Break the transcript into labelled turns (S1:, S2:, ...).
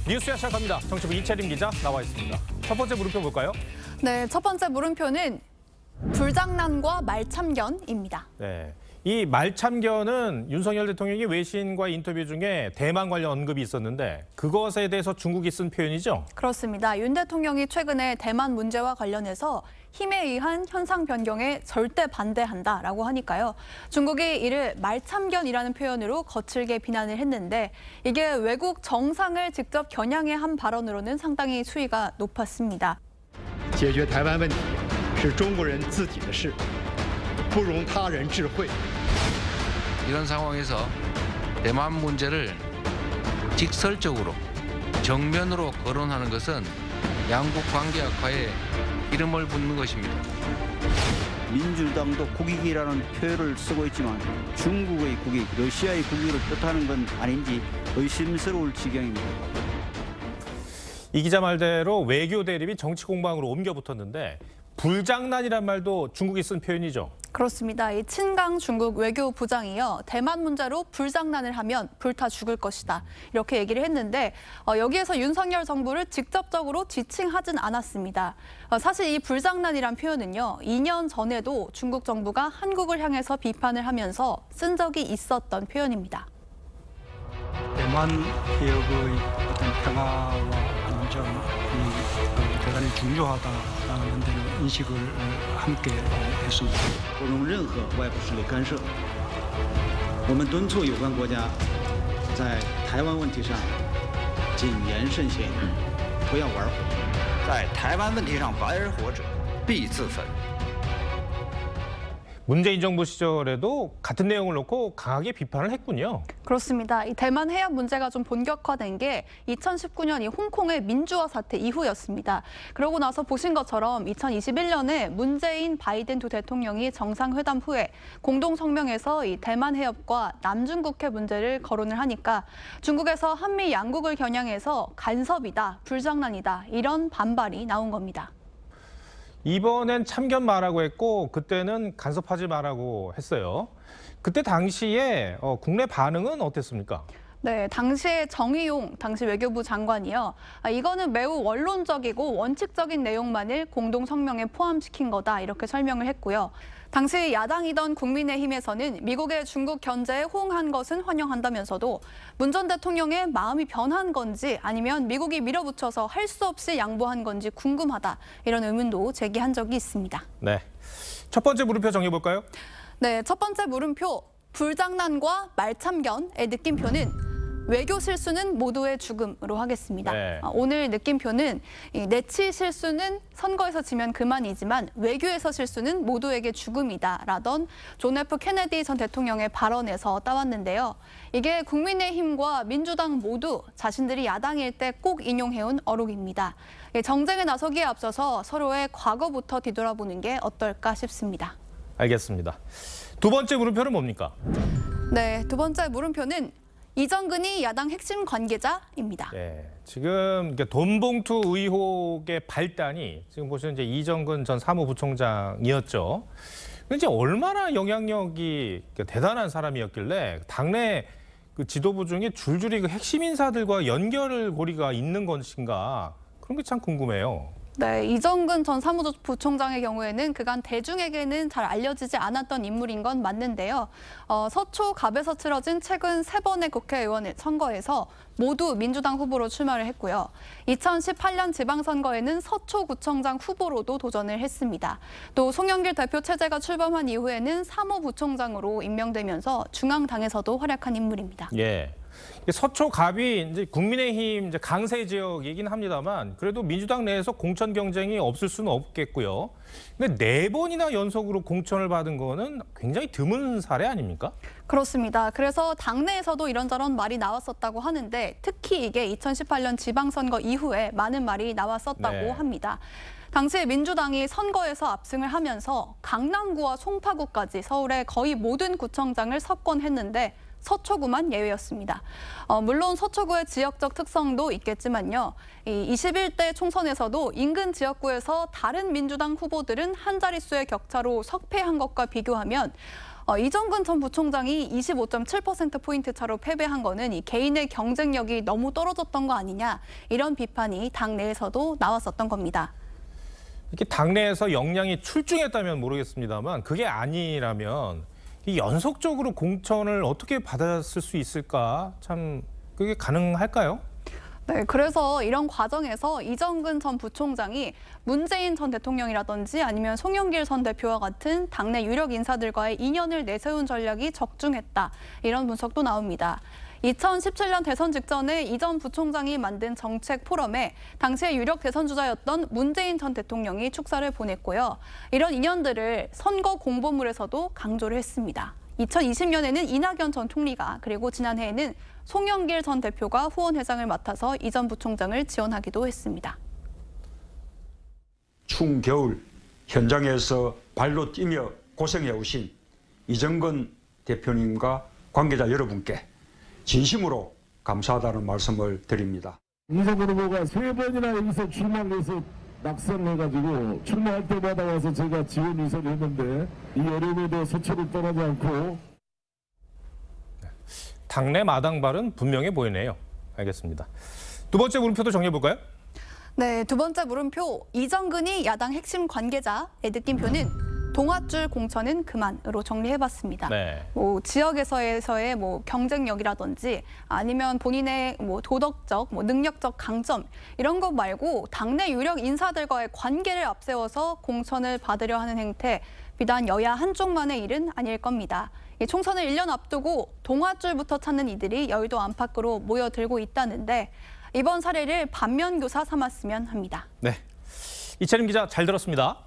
S1: 뉴스야 시작합니다. 정치부 이채림 기자 나와 있습니다. 첫 번째 물음표 볼까요?
S2: 네, 첫 번째 물음표는 불장난과 말참견입니다.
S1: 네, 이 말참견은 윤석열 대통령이 외신과 인터뷰 중에 대만 관련 언급이 있었는데 그것에 대해서 중국이 쓴 표현이죠?
S2: 그렇습니다. 윤 대통령이 최근에 대만 문제와 관련해서 힘에 의한 현상 변경에 절대 반대한다라고 하니까요. 중국이 이를 말참견이라는 표현으로 거칠게 비난을 했는데 이게 외국 정상을 직접 겨냥해 한 발언으로는 상당히 수위가 높았습니다.
S3: 解决台湾问题是中国人自己的事，不容他人智慧。
S4: 이런 상황에서 대만 문제를 직설적으로 정면으로 거론하는 것은 양국 관계 악화에 기름을 붓는 것입니다.
S5: 민주당도 국익이라는 표현을 쓰고 있지만 중국의 국익, 러시아의 국익을 뜻하는 건 아닌지 의심스러울 지경입니다.
S1: 이 기자 말대로 외교 대립이 정치 공방으로 옮겨 붙었는데 불장난이란 말도 중국이 쓴 표현이죠.
S2: 그렇습니다. 이 친강 중국 외교부장이요. 대만 문제로 불장난을 하면 불타 죽을 것이다. 이렇게 얘기를 했는데 여기에서 윤석열 정부를 직접적으로 지칭하진 않았습니다. 사실 이 불장난이란 표현은요. 2년 전에도 중국 정부가 한국을 향해서 비판을 하면서 쓴 적이 있었던 표현입니다.
S6: 대만 해역의 어떤 평화와 안정이 대단히 중요하다는 데는 인식을 함께 했습니다.
S5: 不容任何外部势力干涉。我们敦促有关国家在台湾问题上谨言慎行，不要玩火。
S7: 在台湾问题上玩火者必自焚。
S1: 문재인 정부 시절에도 같은 내용을 놓고 강하게 비판을 했군요.
S2: 그렇습니다. 이 대만 해협 문제가 좀 본격화된 게 2019년 이 홍콩의 민주화 사태 이후였습니다. 그러고 나서 보신 것처럼 2021년에 문재인, 바이든 두 대통령이 정상회담 후에 공동 성명에서 이 대만 해협과 남중국해 문제를 거론을 하니까 중국에서 한미 양국을 겨냥해서 간섭이다, 불장난이다 이런 반발이 나온 겁니다.
S1: 이번엔 참견 말라고 했고 그때는 간섭하지 말라고 했어요. 그때 당시에 국내 반응은 어땠습니까?
S2: 네, 당시에 정의용 당시 외교부 장관이요. 이거는 매우 원론적이고 원칙적인 내용만을 공동 성명에 포함시킨 거다 이렇게 설명을 했고요. 당시 야당이던 국민의힘에서는 미국의 중국 견제에 호응한 것은 환영한다면서도 문 전 대통령의 마음이 변한 건지 아니면 미국이 밀어붙여서 할 수 없이 양보한 건지 궁금하다 이런 의문도 제기한 적이 있습니다.
S1: 네, 첫 번째 물음표 정해볼까요?
S2: 네, 첫 번째 물음표 불장난과 말참견의 느낌표는 외교 실수는 모두의 죽음으로 하겠습니다.
S1: 네.
S2: 오늘 느낌표는 내치 실수는 선거에서 지면 그만이지만 외교에서 실수는 모두에게 죽음이다라던 존 F 케네디 전 대통령의 발언에서 따왔는데요. 이게 국민의힘과 민주당 모두 자신들이 야당일 때 꼭 인용해온 어록입니다. 정쟁에 나서기에 앞서서 서로의 과거부터 뒤돌아보는 게 어떨까 싶습니다.
S1: 알겠습니다. 두 번째 물음표는 뭡니까?
S2: 네, 두 번째 물음표는 이정근이 야당 핵심 관계자입니다.
S1: 네, 지금 돈봉투 의혹의 발단이 지금 보시는 이제 이정근 전 사무부총장이었죠. 이제 얼마나 영향력이 대단한 사람이었길래 당내 그 지도부 중에 줄줄이 그 핵심 인사들과 연결고리가 있는 것인가 그런 게 참 궁금해요.
S2: 네, 이정근 전 사무부총장의 경우에는 그간 대중에게는 잘 알려지지 않았던 인물인 건 맞는데요. 서초 갑에서 치러진 최근 3번의 국회의원 선거에서 모두 민주당 후보로 출마를 했고요. 2018년 지방선거에는 서초구청장 후보로도 도전을 했습니다. 또 송영길 대표 체제가 출범한 이후에는 사무부총장으로 임명되면서 중앙당에서도 활약한 인물입니다.
S1: 예. 서초갑이 이제 국민의힘 이제 강세 지역이긴 합니다만 그래도 민주당 내에서 공천 경쟁이 없을 수는 없겠고요. 근데 4번이나 연속으로 공천을 받은 거는 굉장히 드문 사례 아닙니까?
S2: 그렇습니다. 그래서 당내에서도 이런저런 말이 나왔었다고 하는데 특히 이게 2018년 지방선거 이후에 많은 말이 나왔었다고
S1: 네.
S2: 합니다. 당시 민주당이 선거에서 압승을 하면서 강남구와 송파구까지 서울의 거의 모든 구청장을 석권했는데 서초구만 예외였습니다. 물론 서초구의 지역적 특성도 있겠지만요. 이 21대 총선에서도 인근 지역구에서 다른 민주당 후보들은 한 자릿수의 격차로 석패한 것과 비교하면 이정근 전 부총장이 25.7%포인트 차로 패배한 거는 이 개인의 경쟁력이 너무 떨어졌던 거 아니냐, 이런 비판이 당내에서도 나왔었던 겁니다.
S1: 이렇게 당내에서 역량이 출중했다면 모르겠습니다만 그게 아니라면 이 연속적으로 공천을 어떻게 받았을 수 있을까? 참 그게 가능할까요?
S2: 네, 그래서 이런 과정에서 이정근 전 부총장이 문재인 전 대통령이라든지 아니면 송영길 전 대표와 같은 당내 유력 인사들과의 인연을 내세운 전략이 적중했다, 이런 분석도 나옵니다. 2017년 대선 직전에 이 전 부총장이 만든 정책 포럼에 당시의 유력 대선 주자였던 문재인 전 대통령이 축사를 보냈고요. 이런 인연들을 선거 공보물에서도 강조를 했습니다. 2020년에는 이낙연 전 총리가, 그리고 지난해에는 송영길 전 대표가 후원회장을 맡아서 이 전 부총장을 지원하기도 했습니다.
S8: 추운 겨울 현장에서 발로 뛰며 고생해 오신 이정근 대표님과 관계자 여러분께 진심으로 감사하다는 말씀을 드립니다.
S9: 이정근 후보가 3번이나 여기서 출마해서 낙선해가지고 출마할 때마다 와서 제가 지원 유세를 했는데 이 어려움에도 서초를 떠나지 않고.
S1: 당내 마당발은 분명해 보이네요. 알겠습니다. 두 번째 물음표도 정리해볼까요?
S2: 네, 두 번째 물음표, 이정근이 야당 핵심 관계자의 느낌표는 동아줄 공천은 그만으로 정리해봤습니다.
S1: 네.
S2: 지역에서의 경쟁력이라든지 아니면 본인의 도덕적, 능력적 강점, 이런 것 말고 당내 유력 인사들과의 관계를 앞세워서 공천을 받으려 하는 행태, 비단 여야 한쪽만의 일은 아닐 겁니다. 이 총선을 1년 앞두고 동아줄부터 찾는 이들이 여의도 안팎으로 모여들고 있다는데 이번 사례를 반면교사 삼았으면 합니다.
S1: 네, 이채림 기자 잘 들었습니다.